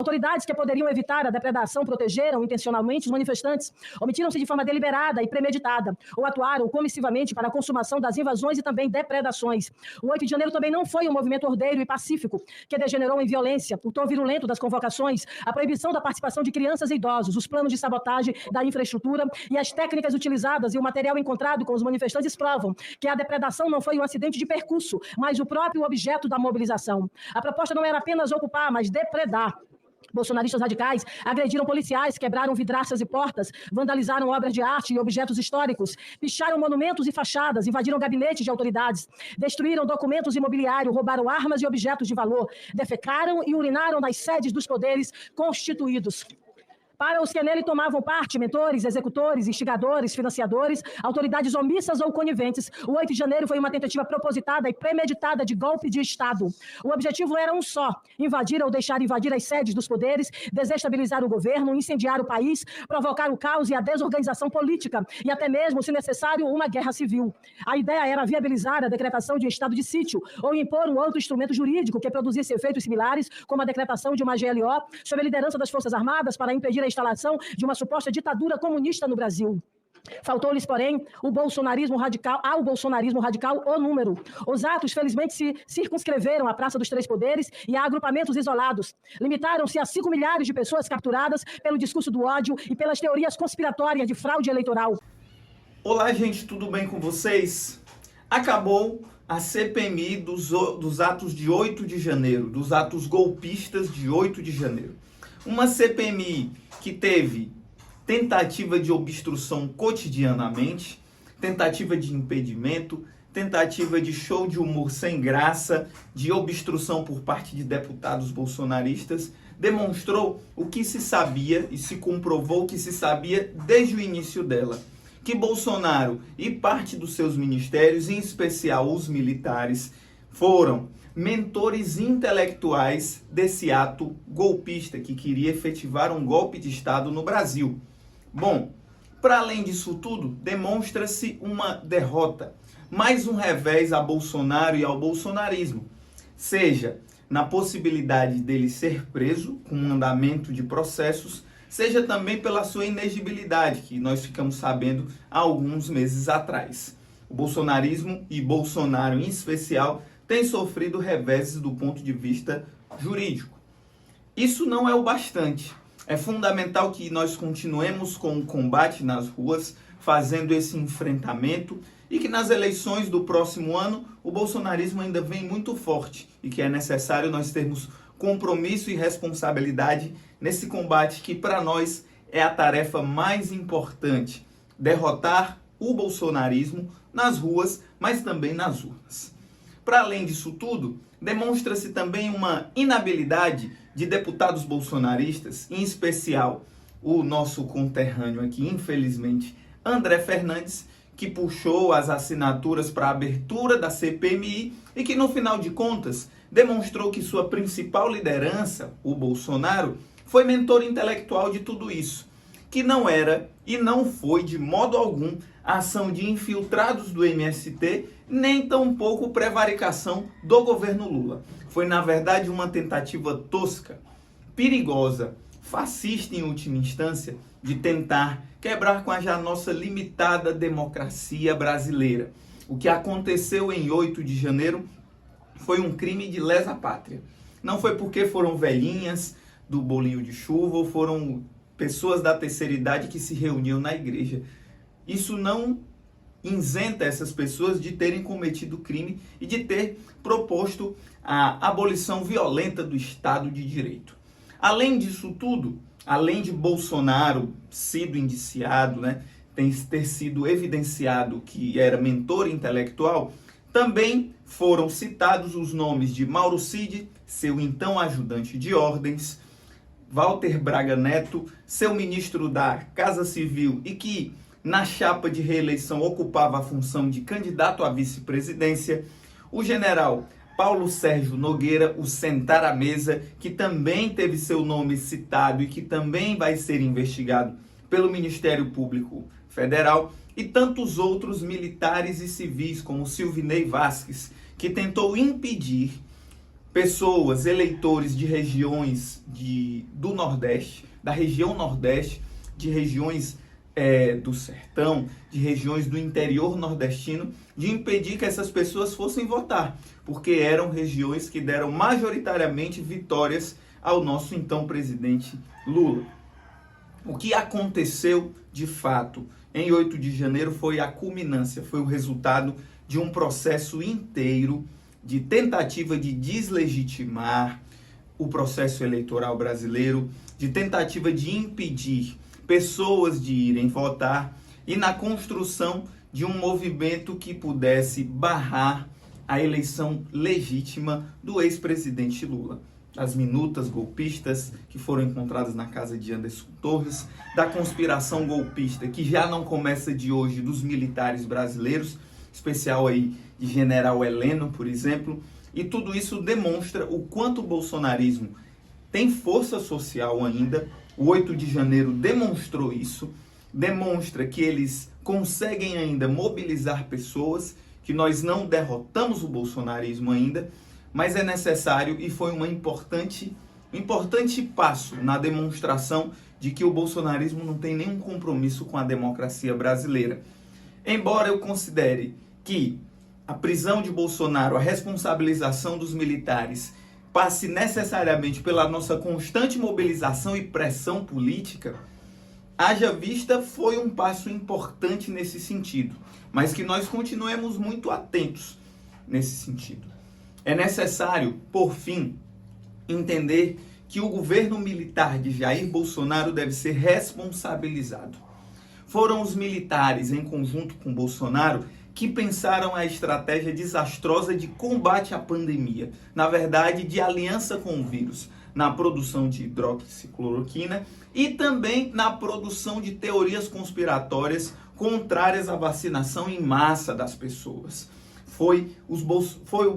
Autoridades que poderiam evitar a depredação protegeram intencionalmente os manifestantes, omitiram-se de forma deliberada e premeditada, ou atuaram comissivamente para a consumação das invasões e também depredações. O 8 de janeiro também não foi um movimento ordeiro e pacífico, que degenerou em violência, o tom virulento das convocações, a proibição da participação de crianças e idosos, os planos de sabotagem da infraestrutura e as técnicas utilizadas e o material encontrado com os manifestantes provam que a depredação não foi um acidente de percurso, mas o próprio objeto da mobilização. A proposta não era apenas ocupar, mas depredar. Bolsonaristas radicais agrediram policiais, quebraram vidraças e portas, vandalizaram obras de arte e objetos históricos, picharam monumentos e fachadas, invadiram gabinetes de autoridades, destruíram documentos imobiliários, roubaram armas e objetos de valor, defecaram e urinaram nas sedes dos poderes constituídos. Para os que nele tomavam parte, mentores, executores, instigadores, financiadores, autoridades omissas ou coniventes, o 8 de janeiro foi uma tentativa propositada e premeditada de golpe de Estado. O objetivo era um só: invadir ou deixar invadir as sedes dos poderes, desestabilizar o governo, incendiar o país, provocar o caos e a desorganização política e até mesmo, se necessário, uma guerra civil. A ideia era viabilizar a decretação de um estado de sítio ou impor um outro instrumento jurídico que produzisse efeitos similares, como a decretação de uma GLO, sob a liderança das Forças Armadas para impedir a instalação de uma suposta ditadura comunista no Brasil. Faltou-lhes, porém, ao bolsonarismo radical o número. Os atos, felizmente, se circunscreveram à Praça dos Três Poderes e a agrupamentos isolados. Limitaram-se a 5 milhares de pessoas capturadas pelo discurso do ódio e pelas teorias conspiratórias de fraude eleitoral. Olá, gente, tudo bem com vocês? Acabou a CPMI dos atos de 8 de janeiro, dos atos golpistas de 8 de janeiro. Uma CPMI que teve tentativa de obstrução cotidianamente, tentativa de impedimento, tentativa de show de humor sem graça, de obstrução por parte de deputados bolsonaristas, demonstrou o que se sabia e se comprovou que se sabia desde o início dela. Que Bolsonaro e parte dos seus ministérios, em especial os militares, foram mentores intelectuais desse ato golpista que queria efetivar um golpe de Estado no Brasil. Bom, para além disso tudo, demonstra-se uma derrota, mais um revés a Bolsonaro e ao bolsonarismo, seja na possibilidade dele ser preso com um andamento de processos, seja também pela sua inegibilidade, que nós ficamos sabendo há alguns meses atrás. O bolsonarismo e Bolsonaro em especial tem sofrido reveses do ponto de vista jurídico. Isso não é o bastante. É fundamental que nós continuemos com o combate nas ruas, fazendo esse enfrentamento e que nas eleições do próximo ano o bolsonarismo ainda vem muito forte e que é necessário nós termos compromisso e responsabilidade nesse combate que para nós é a tarefa mais importante: derrotar o bolsonarismo nas ruas, mas também nas urnas. Para além disso tudo, demonstra-se também uma inabilidade de deputados bolsonaristas, em especial o nosso conterrâneo aqui, infelizmente, André Fernandes, que puxou as assinaturas para a abertura da CPMI e que, no final de contas, demonstrou que sua principal liderança, o Bolsonaro, foi mentor intelectual de tudo isso, que não era e não foi de modo algum a ação de infiltrados do MST, nem tampouco prevaricação do governo Lula. Foi, na verdade, uma tentativa tosca, perigosa, fascista em última instância, de tentar quebrar com a já nossa limitada democracia brasileira. O que aconteceu em 8 de janeiro foi um crime de lesa pátria. Não foi porque foram velhinhas do bolinho de chuva ou foram pessoas da terceira idade que se reuniam na igreja. Isso não isenta essas pessoas de terem cometido crime e de ter proposto a abolição violenta do Estado de Direito. Além disso tudo, além de Bolsonaro sido indiciado, ter sido evidenciado que era mentor intelectual, também foram citados os nomes de Mauro Cid, seu então ajudante de ordens, Walter Braga Neto, seu ministro da Casa Civil e que, na chapa de reeleição, ocupava a função de candidato à vice-presidência, o general Paulo Sérgio Nogueira, o sentar à mesa, que também teve seu nome citado e que também vai ser investigado pelo Ministério Público Federal, e tantos outros militares e civis, como Silvinei Vasquez, que tentou impedir pessoas, eleitores de regiões do Nordeste, da região Nordeste, de regiões do Sertão, de regiões do interior nordestino, de impedir que essas pessoas fossem votar, porque eram regiões que deram majoritariamente vitórias ao nosso então presidente Lula. O que aconteceu de fato em 8 de janeiro foi a culminância, foi o resultado de um processo inteiro de tentativa de deslegitimar o processo eleitoral brasileiro, de tentativa de impedir pessoas de irem votar e na construção de um movimento que pudesse barrar a eleição legítima do ex-presidente Lula. As minutas golpistas que foram encontradas na casa de Anderson Torres, da conspiração golpista que já não começa de hoje dos militares brasileiros, especial aí de General Heleno, por exemplo, e tudo isso demonstra o quanto o bolsonarismo tem força social ainda. O 8 de janeiro demonstrou isso, demonstra que eles conseguem ainda mobilizar pessoas, que nós não derrotamos o bolsonarismo ainda, mas é necessário e foi um importante passo na demonstração de que o bolsonarismo não tem nenhum compromisso com a democracia brasileira. Embora eu considere que a prisão de Bolsonaro, a responsabilização dos militares, passe necessariamente pela nossa constante mobilização e pressão política, haja vista foi um passo importante nesse sentido, mas que nós continuemos muito atentos nesse sentido. É necessário, por fim, entender que o governo militar de Jair Bolsonaro deve ser responsabilizado. Foram os militares, em conjunto com Bolsonaro, que pensaram a estratégia desastrosa de combate à pandemia, na verdade, de aliança com o vírus, na produção de hidroxicloroquina e também na produção de teorias conspiratórias contrárias à vacinação em massa das pessoas. Foi o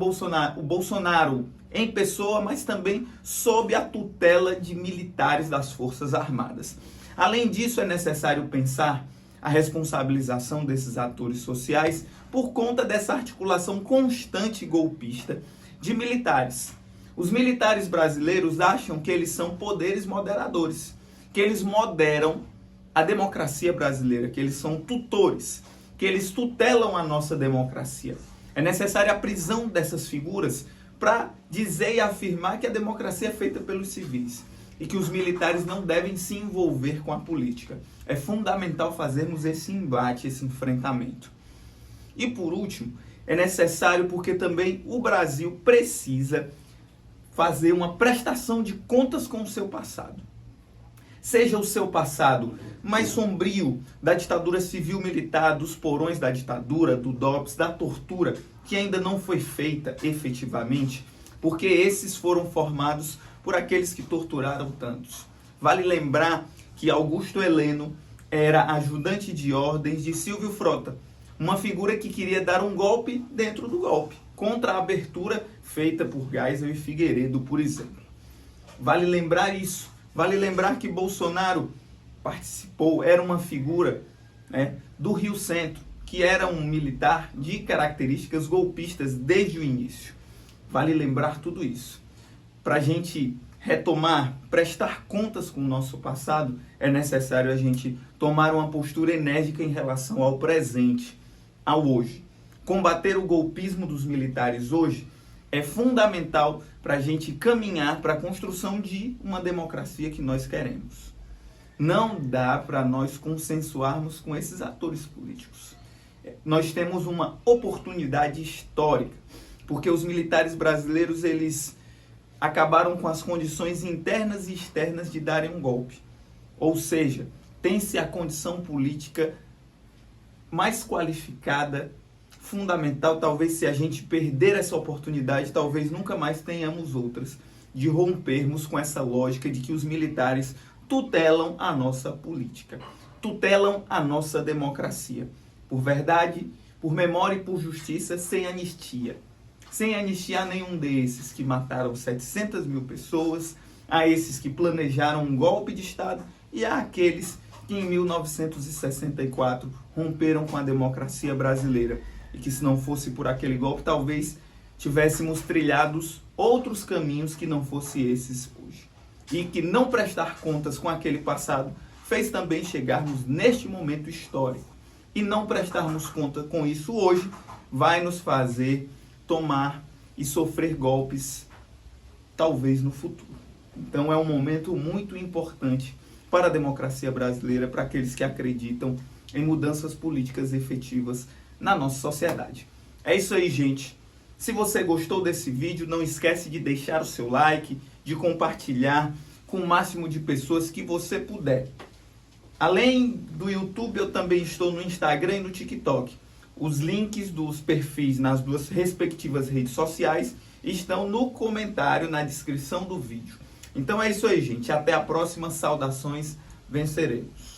Bolsonaro em pessoa, mas também sob a tutela de militares das Forças Armadas. Além disso, é necessário pensar a responsabilização desses atores sociais por conta dessa articulação constante golpista de militares. Os militares brasileiros acham que eles são poderes moderadores, que eles moderam a democracia brasileira, que eles são tutores, que eles tutelam a nossa democracia. É necessária a prisão dessas figuras para dizer e afirmar que a democracia é feita pelos civis e que os militares não devem se envolver com a política. É fundamental fazermos esse embate, esse enfrentamento. E por último, é necessário porque também o Brasil precisa fazer uma prestação de contas com o seu passado. Seja o seu passado mais sombrio, da ditadura civil-militar, dos porões da ditadura, do DOPS, da tortura, que ainda não foi feita efetivamente, porque esses foram formados por aqueles que torturaram tantos. Vale lembrar que Augusto Heleno era ajudante de ordens de Silvio Frota, uma figura que queria dar um golpe dentro do golpe, contra a abertura feita por Geisel e Figueiredo, por exemplo. Vale lembrar isso. Vale lembrar que Bolsonaro participou, era uma figura do Rio Centro, que era um militar de características golpistas desde o início. Vale lembrar tudo isso. Para a gente retomar, prestar contas com o nosso passado, é necessário a gente tomar uma postura enérgica em relação ao presente, ao hoje. Combater o golpismo dos militares hoje é fundamental para a gente caminhar para a construção de uma democracia que nós queremos. Não dá para nós consensuarmos com esses atores políticos. Nós temos uma oportunidade histórica, porque os militares brasileiros, eles acabaram com as condições internas e externas de darem um golpe. Ou seja, tem-se a condição política mais qualificada, fundamental, talvez se a gente perder essa oportunidade, talvez nunca mais tenhamos outras, de rompermos com essa lógica de que os militares tutelam a nossa política, tutelam a nossa democracia, por verdade, por memória e por justiça, sem anistia. Sem anistiar nenhum desses que mataram 700 mil pessoas, a esses que planejaram um golpe de Estado e a aqueles que em 1964 romperam com a democracia brasileira. E que se não fosse por aquele golpe, talvez tivéssemos trilhados outros caminhos que não fossem esses hoje. E que não prestar contas com aquele passado fez também chegarmos neste momento histórico. E não prestarmos conta com isso hoje vai nos fazer tomar e sofrer golpes, talvez no futuro. Então é um momento muito importante para a democracia brasileira, para aqueles que acreditam em mudanças políticas efetivas na nossa sociedade. É isso aí, gente. Se você gostou desse vídeo, não esquece de deixar o seu like, de compartilhar com o máximo de pessoas que você puder. Além do YouTube, eu também estou no Instagram e no TikTok. Os links dos perfis nas duas respectivas redes sociais estão no comentário, na descrição do vídeo. Então é isso aí, gente. Até a próxima. Saudações. Venceremos.